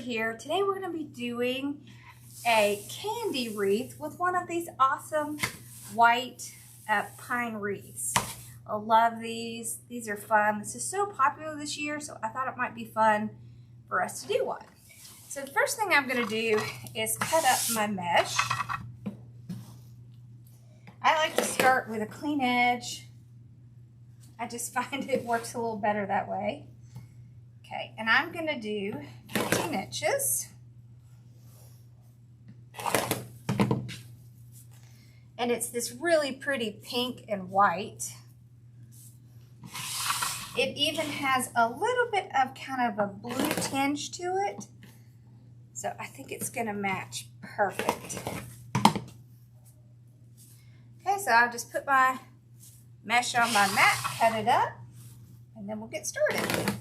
here. Today we're going to be doing a candy wreath with one of these awesome white pine wreaths. I love these. These are fun. This is so popular this year, so I thought it might be fun for us to do one. So the first thing I'm going to do is cut up my mesh. I like to start with a clean edge. I just find it works a little better that way. Okay, and I'm going to do 15 inches. And it's this really pretty pink and white. It even has a little bit of kind of a blue tinge to it. So I think it's going to match perfect. Okay, so I'll just put my mesh on my mat, cut it up, and then we'll get started.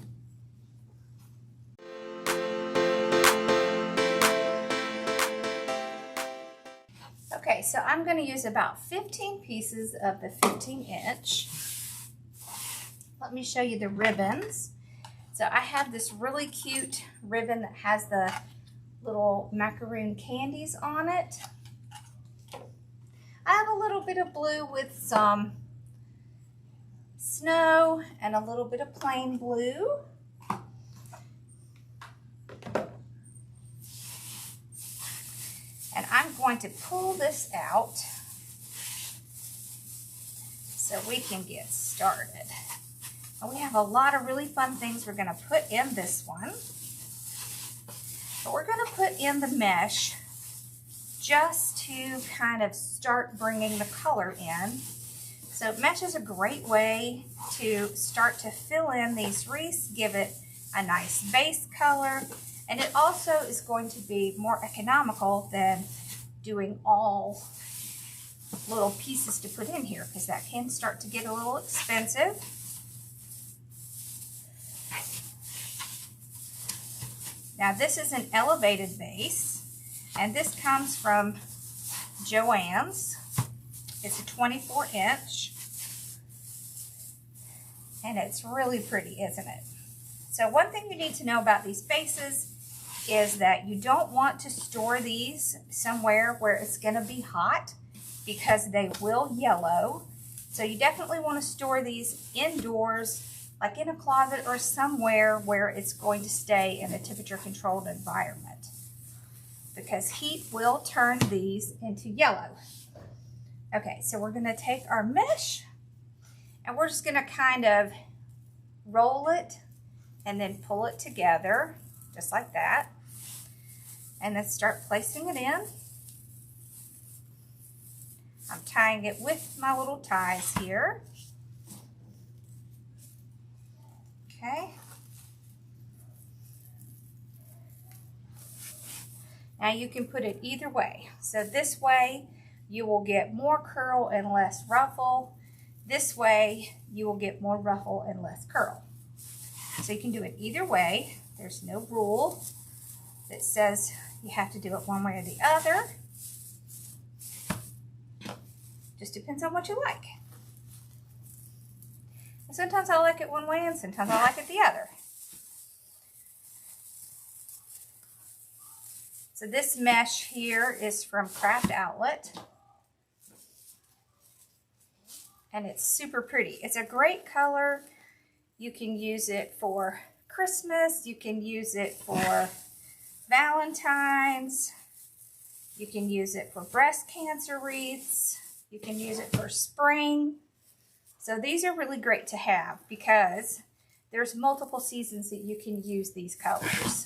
Okay, so I'm going to use about 15 pieces of the 15-inch. Let me show you the ribbons. So I have this really cute ribbon that has the little macaroon candies on it. I have a little bit of blue with some snow and a little bit of plain blue. And I'm going to pull this out so we can get started. And we have a lot of really fun things we're going to put in this one. But we're going to put in the mesh just to kind of start bringing the color in. So mesh is a great way to start to fill in these wreaths, give it a nice base color. And it also is going to be more economical than doing all little pieces to put in here, because that can start to get a little expensive. Now this is an elevated base, and this comes from Joann's. It's a 24-inch, and it's really pretty, isn't it? So one thing you need to know about these bases is that you don't want to store these somewhere where it's going to be hot, because they will yellow. So you definitely want to store these indoors, like in a closet or somewhere where it's going to stay in a temperature controlled environment, because heat will turn these into yellow. Okay, so we're going to take our mesh and we're just going to kind of roll it and then pull it together, just like that. And then start placing it in. I'm tying it with my little ties here. Okay. Now you can put it either way. So this way you will get more curl and less ruffle. This way you will get more ruffle and less curl. So you can do it either way. There's no rule that says you have to do it one way or the other. Just depends on what you like. And sometimes I like it one way and sometimes I like it the other. So this mesh here is from Craft Outlet. And it's super pretty. It's a great color. You can use it for Christmas. You can use it for Valentine's. You can use it for breast cancer wreaths. You can use it for spring. So these are really great to have because there's multiple seasons that you can use these colors.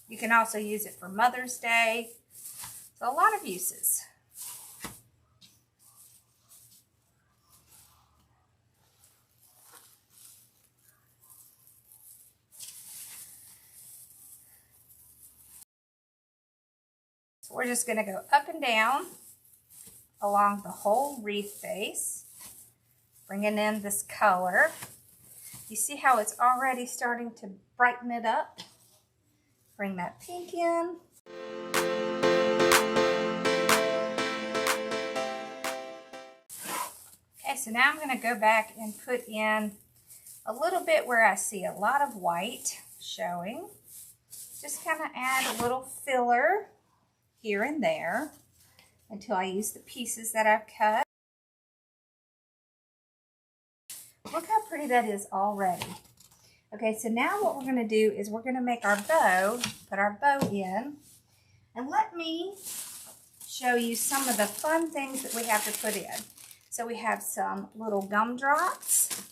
You can also use it for Mother's Day. So a lot of uses. So we're just going to go up and down along the whole wreath base, bringing in this color. You see how it's already starting to brighten it up? Bring that pink in. Okay, so now I'm going to go back and put in a little bit where I see a lot of white showing. Just kind of add a little filler here and there until I use the pieces that I've cut. Look how pretty that is already. Okay, so now what we're going to do is we're going to make our bow, put our bow in, and let me show you some of the fun things that we have to put in. So we have some little gumdrops,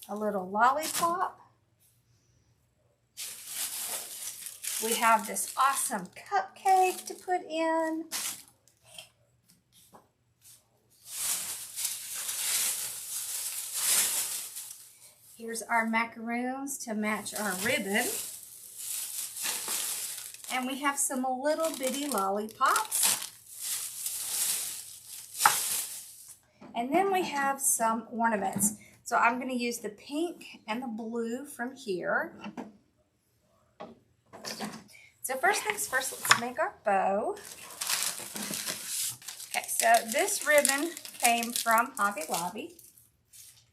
a little lollipop. We have this awesome cupcake to put in. Here's our macaroons to match our ribbon. And we have some little bitty lollipops. And then we have some ornaments. So I'm going to use the pink and the blue from here. So first things first, let's make our bow. Okay, so this ribbon came from Hobby Lobby.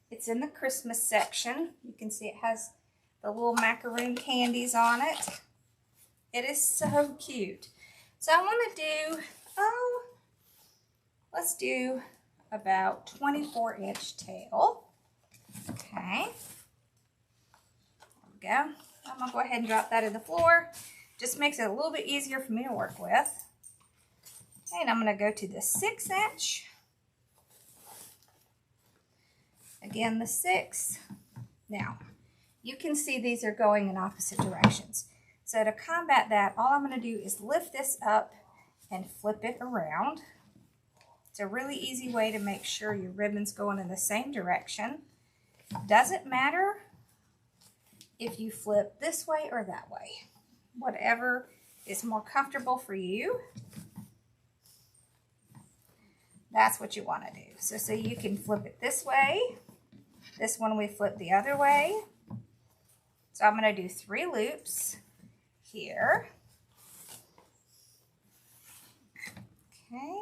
It's in the Christmas section. You can see it has the little macaroon candies on it. It is so cute. So I want to do, let's do about 24-inch tail. Okay. There we go. I'm going to go ahead and drop that in the floor. Just makes it a little bit easier for me to work with. Okay, and I'm going to go to the 6-inch. Again, the 6. Now, you can see these are going in opposite directions. So to combat that, all I'm going to do is lift this up and flip it around. It's a really easy way to make sure your ribbon's going in the same direction. Doesn't matter if you flip this way or that way. Whatever is more comfortable for you, that's what you want to do. So you can flip it this way. This one we flip the other way. So I'm going to do 3 loops here. Okay.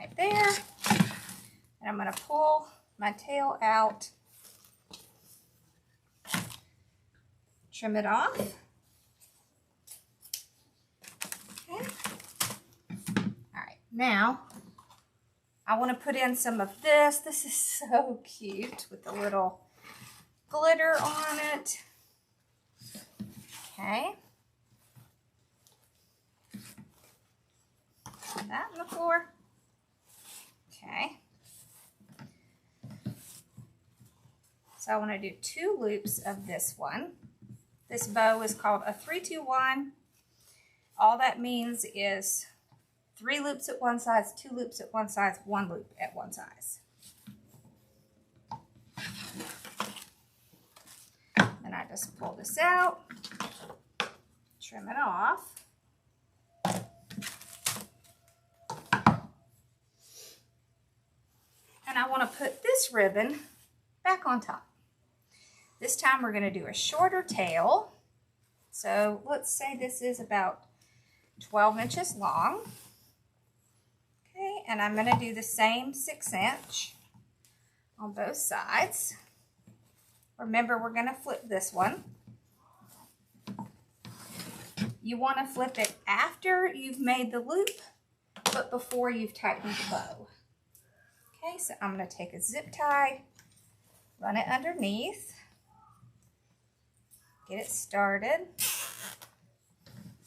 Right there. And I'm going to pull my tail out. Trim it off. Okay. All right. Now, I want to put in some of this. This is so cute with the little glitter on it. Okay. Put that on the floor. Okay. So I want to do 2 loops of this one. This bow is called a 3-2-1. All that means is 3 loops at one side, 2 loops at one side, 1 loop at one side. And I just pull this out, trim it off. And I want to put this ribbon back on top. This time we're going to do a shorter tail. So let's say this is about 12 inches long. Okay, and I'm going to do the same 6-inch on both sides. Remember, we're going to flip this one. You want to flip it after you've made the loop, but before you've tightened the bow. Okay, so I'm going to take a zip tie, run it underneath, get it started,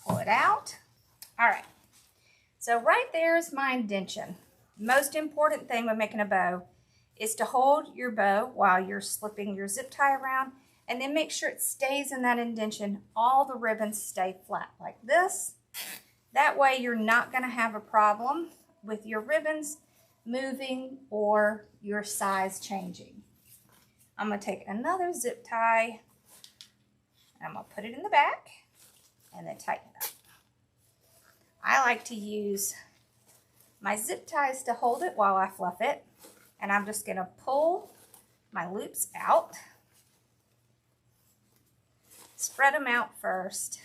pull it out. All right, so right there is my indention. Most important thing when making a bow is to hold your bow while you're slipping your zip tie around, and then make sure it stays in that indention. All the ribbons stay flat like this. That way you're not going to have a problem with your ribbons moving or your size changing. I'm going to take another zip tie, and I'm going to put it in the back and then tighten it up. I like to use my zip ties to hold it while I fluff it, and I'm just going to pull my loops out, spread them out first.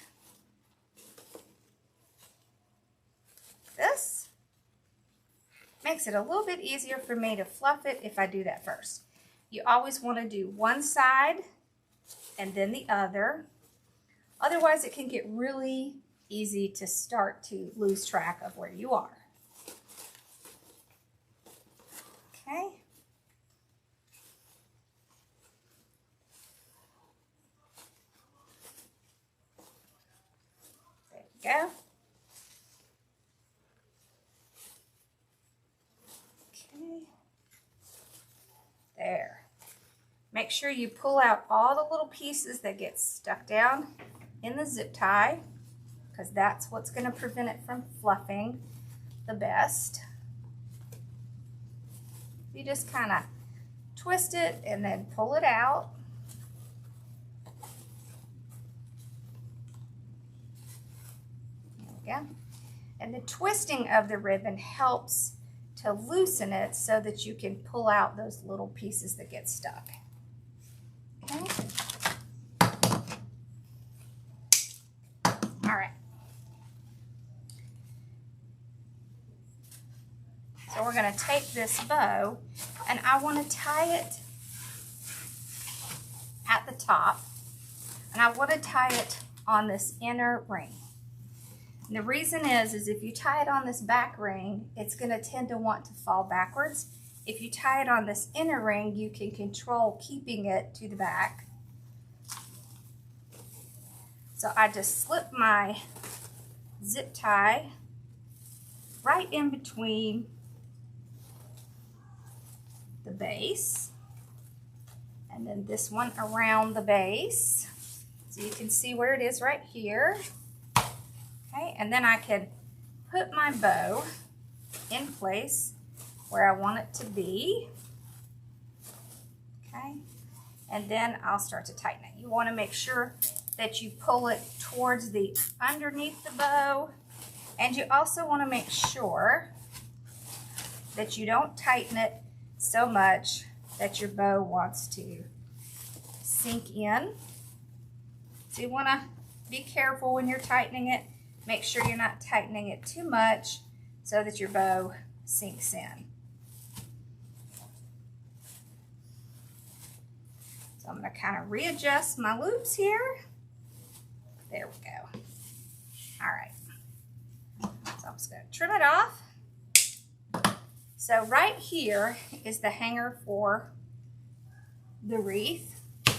This makes it a little bit easier for me to fluff it if I do that first. You always want to do one side and then the other. Otherwise, it can get really easy to start to lose track of where you are. Okay. There we go. Okay. There. Make sure you pull out all the little pieces that get stuck down in the zip tie, because that's what's going to prevent it from fluffing the best. You just kind of twist it and then pull it out. There we go. And the twisting of the ribbon helps to loosen it so that you can pull out those little pieces that get stuck. Okay. All right. So we're going to take this bow and I want to tie it at the top, and I want to tie it on this inner ring. And the reason is if you tie it on this back ring, it's going to tend to want to fall backwards. If you tie it on this inner ring, you can control keeping it to the back. So I just slip my zip tie right in between the base, and then this one around the base. So you can see where it is right here. Okay, and then I can put my bow in place where I want it to be. Okay, and then I'll start to tighten it. You want to make sure that you pull it towards the underneath the bow, and you also want to make sure that you don't tighten it so much that your bow wants to sink in. So you want to be careful when you're tightening it. Make sure you're not tightening it too much so that your bow sinks in. So I'm going to kind of readjust my loops here. There we go. All right. So I'm just going to trim it off. So right here is the hanger for the wreath. Okay.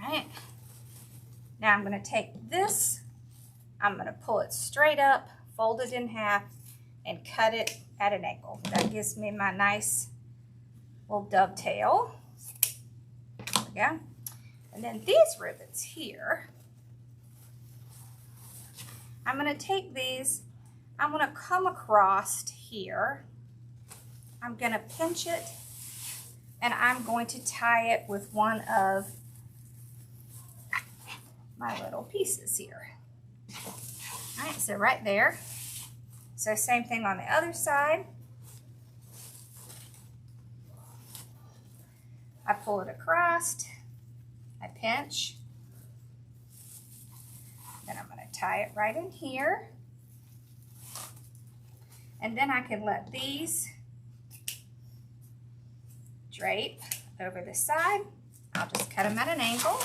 All right. Now I'm going to take this, I'm going to pull it straight up, fold it in half, and cut it at an angle. That gives me my nice little dovetail. There we go. And then these ribbons here, I'm going to take these, I'm going to come across here, I'm going to pinch it, and I'm going to tie it with one of my little pieces here. All right, so right there. So same thing on the other side. I pull it across, I pinch, then I'm going to tie it right in here. And then I can let these drape over the side. I'll just cut them at an angle.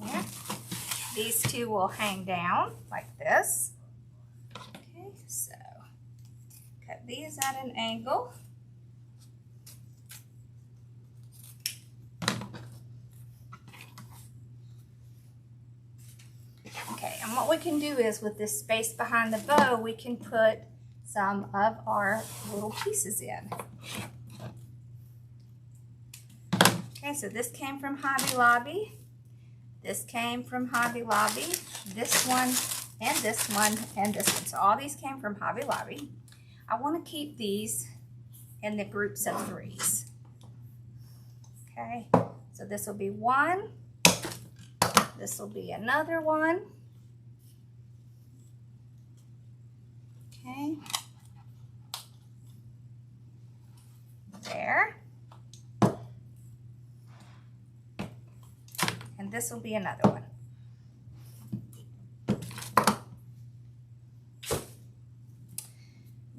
Yeah. These two will hang down like this. Okay, so cut these at an angle. Okay, and what we can do is with this space behind the bow, we can put some of our little pieces in. Okay, so this came from Hobby Lobby. This came from Hobby Lobby. This one, and this one, and this one. So all these came from Hobby Lobby. I want to keep these in the groups of threes. Okay, so this will be one. This will be another one. Okay. There. And this will be another one.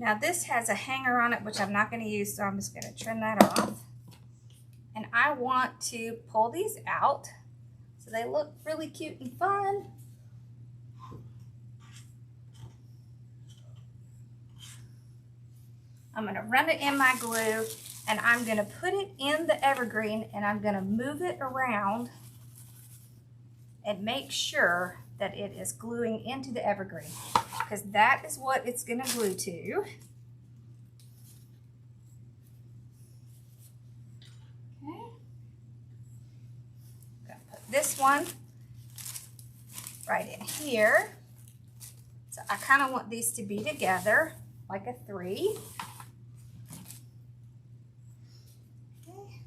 Now this has a hanger on it, which I'm not going to use, so I'm just going to trim that off. And I want to pull these out so they look really cute and fun. I'm going to run it in my glue, and I'm going to put it in the evergreen, and I'm going to move it around and make sure that it is gluing into the evergreen, because that is what it's going to glue to. Okay. I'm going to put this one right in here. So I kind of want these to be together like a 3. Okay.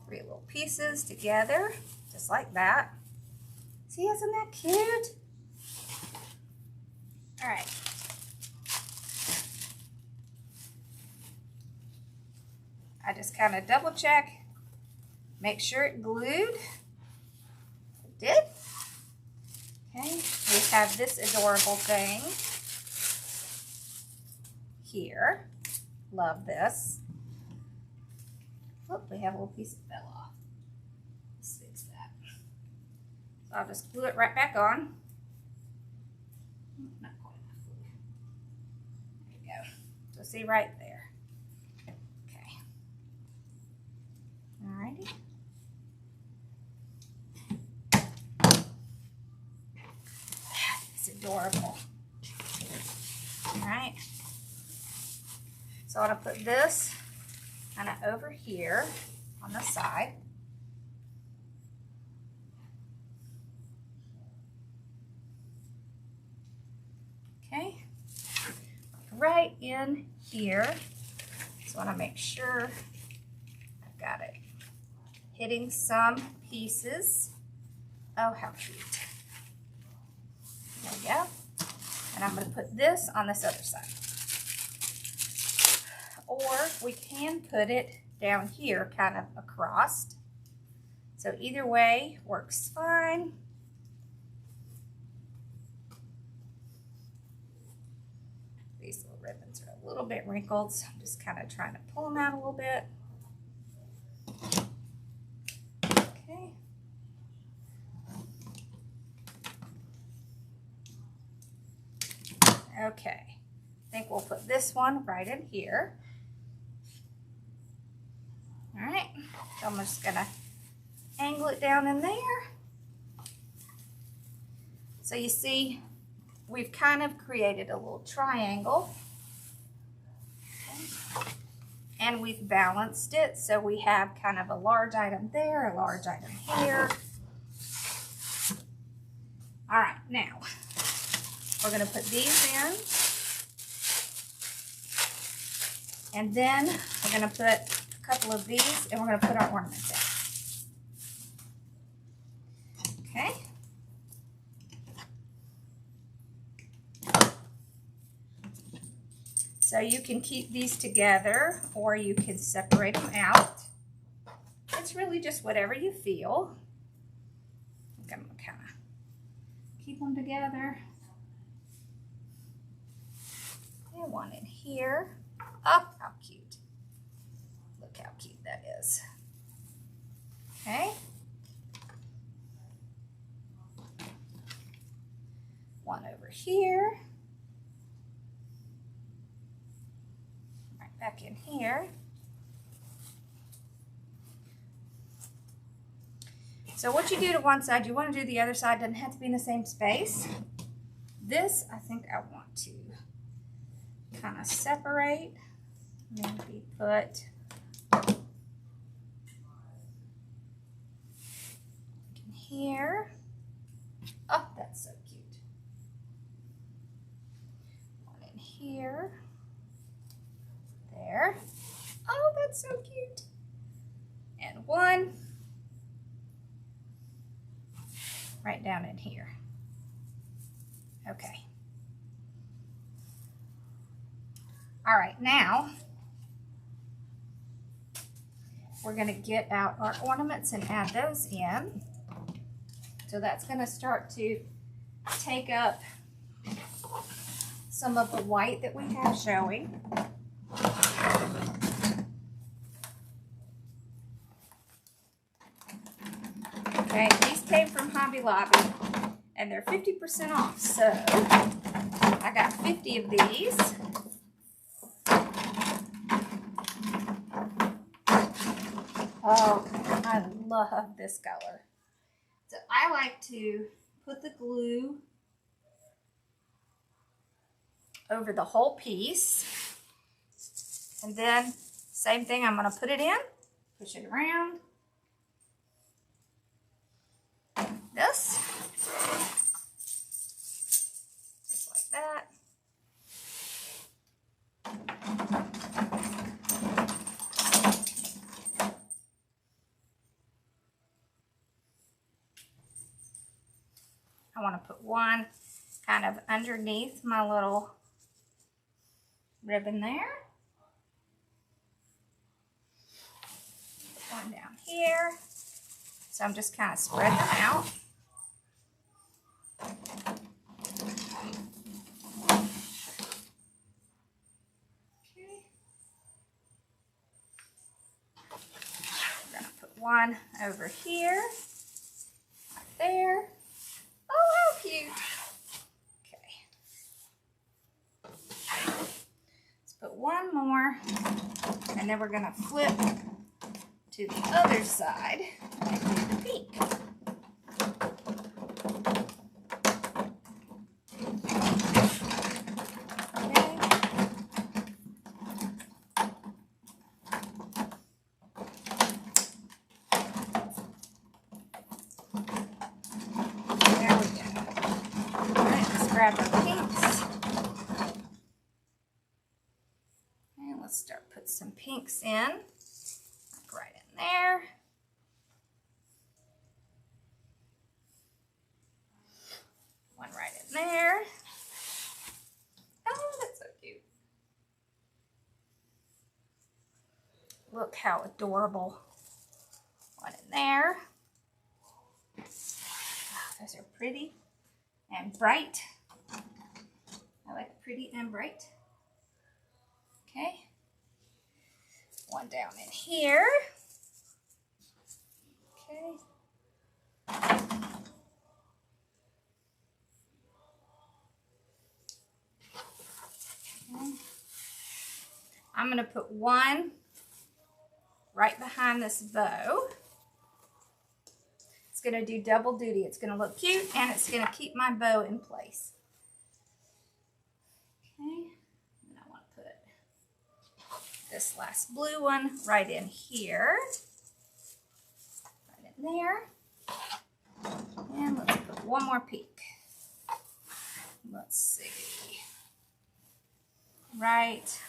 3 little pieces together, just like that. See, isn't that cute? All right. I just kind of double check, make sure it glued. It did. Okay, we have this adorable thing here. Love this. Oh, we have a little piece that fell off. Let's fix that. So I'll just glue it right back on. Not quite enough glue. There you go. So see right there. Okay. Alrighty. It's adorable. Alright. So I'm going to put this kind of over here on the side. Okay. Right in here. So I want to make sure I've got it hitting some pieces. Oh, how cute. There we go. And I'm going to put this on this other side. Or we can put it down here kind of across. So either way works fine. These little ribbons are a little bit wrinkled, so I'm just kind of trying to pull them out a little bit. Okay. Okay. I think we'll put this one right in here. All right, so I'm just gonna angle it down in there. So you see, we've kind of created a little triangle. Okay. And we've balanced it, so we have kind of a large item there, a large item here. All right, now we're gonna put these in. And then we're gonna put a couple of these, and we're going to put our ornaments in. Okay. So you can keep these together, or you can separate them out. It's really just whatever you feel. I think I'm going to kind of keep them together. And one in here. Oh, how cute. Look how cute that is. Okay. One over here. Right back in here. So what you do to one side, you want to do the other side. Doesn't have to be in the same space. This, I think I want to kind of separate. Maybe put in here. Oh, that's so cute. One in here. There. Oh, that's so cute. And one right down in here. Okay. All right, now we're going to get out our ornaments and add those in. So that's going to start to take up some of the white that we have showing. Okay, these came from Hobby Lobby and they're 50% off, so I got 50 of these. Oh, I love this color. So I like to put the glue over the whole piece. And then, same thing, I'm going to put it in, push it around. This. Just like that. I want to put one kind of underneath my little ribbon there. Put one down here. So I'm just kind of spreading them out. Okay. I'm going to put one over here, right there. Oh, how cute. Okay. Let's put one more, and then we're going to flip to the other side and do the pink. Okay. There we go. All right, let's grab our pinks. And let's start put some pinks in. Right in there. One right in there. Oh, that's so cute. Look how adorable. One in there. Oh, those are pretty and bright. I like pretty and bright. Okay. One down in here. Okay. I'm going to put one right behind this bow. It's going to do double duty. It's going to look cute and it's going to keep my bow in place. Okay. And I want to put this last blue one right in here. Right in there. And let's put one more pink. Let's see. Right.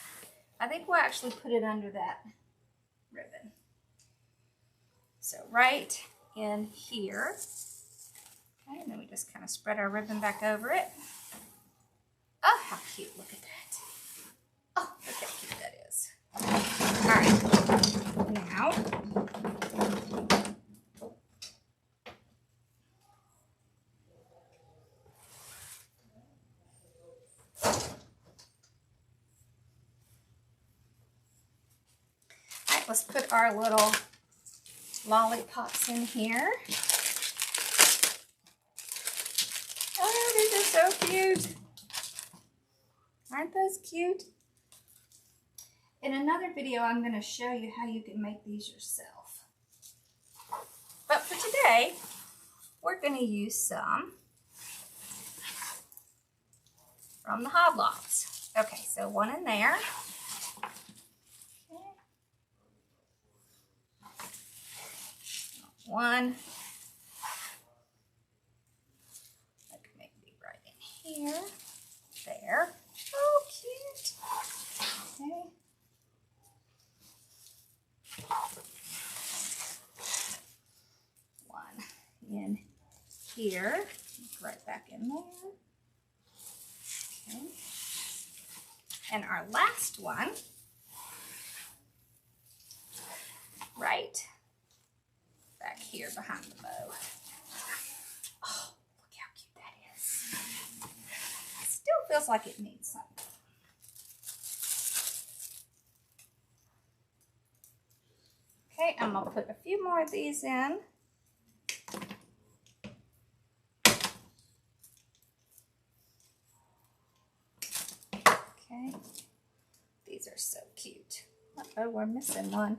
I think we'll actually put it under that ribbon. So right in here. Okay, and then we just kind of spread our ribbon back over it. Oh, how cute. Look at that. Oh, look how cute that is. All right. Now, let's put our little lollipops in here. Oh, these are so cute. Aren't those cute? In another video, I'm going to show you how you can make these yourself. But for today, we're going to use some from the Hoblots. Okay, so one in there. One, that could maybe right in here, there. Oh, cute. Okay. One in here, right back in there. Okay. And our last one, right back here behind the bow. Oh, look how cute that is. feels like it needs some. Okay, I'm going to put a few more of these in. Okay, these are so cute. Uh-oh, we're missing one.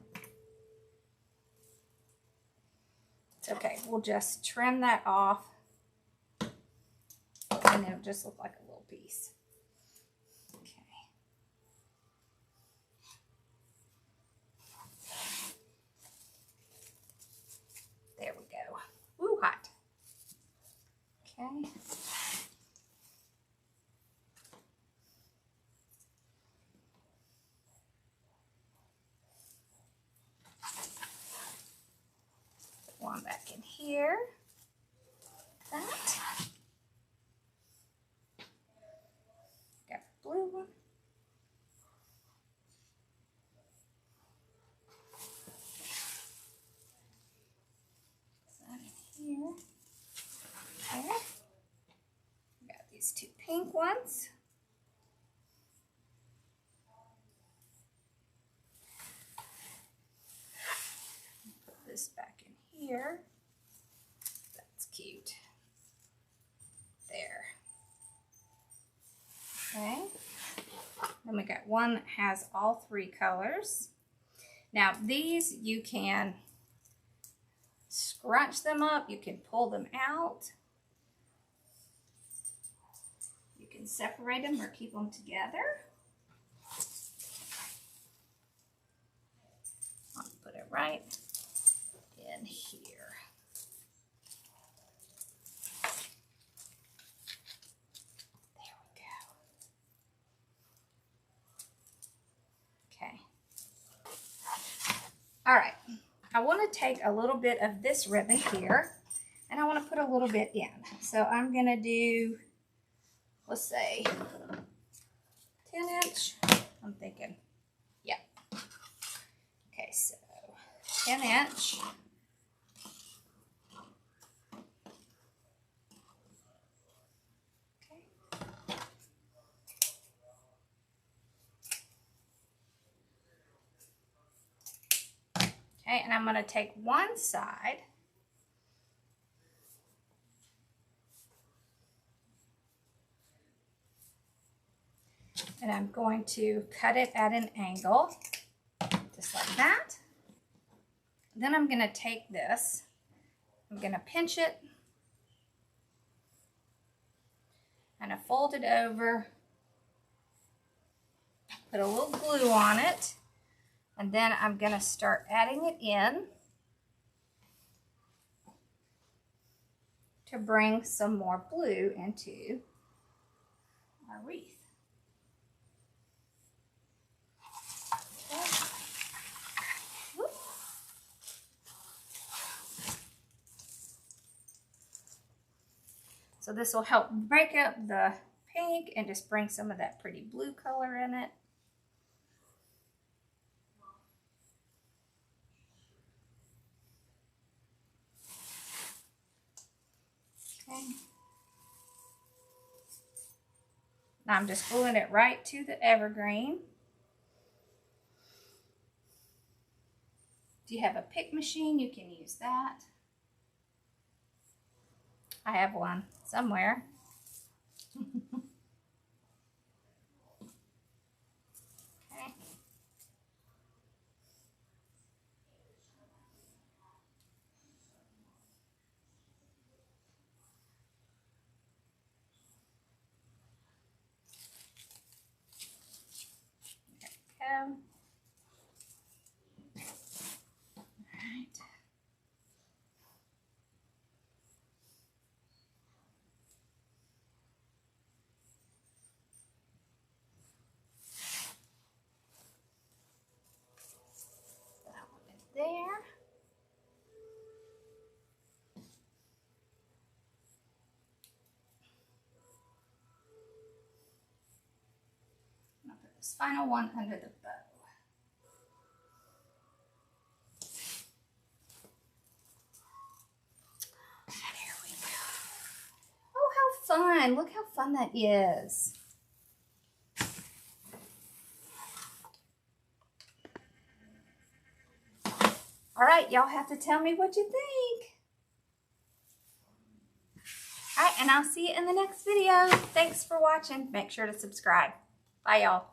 It's okay, we'll just trim that off and it'll just look like a little piece. Okay. There we go. Ooh, hot. Okay. One back in here. That. Got the blue one. That in here. There. Got these two pink ones. Put this back in here. That's cute. There. Okay. Then we got one that has all three colors. Now these you can scrunch them up, you can pull them out, you can separate them or keep them together. I'll put it right in here. There we go. Okay. All right. I want to take a little bit of this ribbon here and I want to put a little bit in. So I'm going to do, let's say 10 inch. I'm thinking, yeah. Okay, so 10 inch. Okay, and I'm going to take one side and I'm going to cut it at an angle, just like that. Then I'm going to take this, I'm going to pinch it, and I fold it over, put a little glue on it, and then I'm going to start adding it in to bring some more blue into our wreath. Okay. Whoop. So this will help break up the pink and just bring some of that pretty blue color in it. Okay. Now I'm just gluing it right to the evergreen. If you have a pick machine, you can use that. I have one somewhere. Okay. There we go. Alright. That one is there. I'll put this final one under the bow. There we go. Oh, how fun. Look how fun that is. All right, y'all have to tell me what you think. All right, and I'll see you in the next video. Thanks for watching. Make sure to subscribe. Bye, y'all.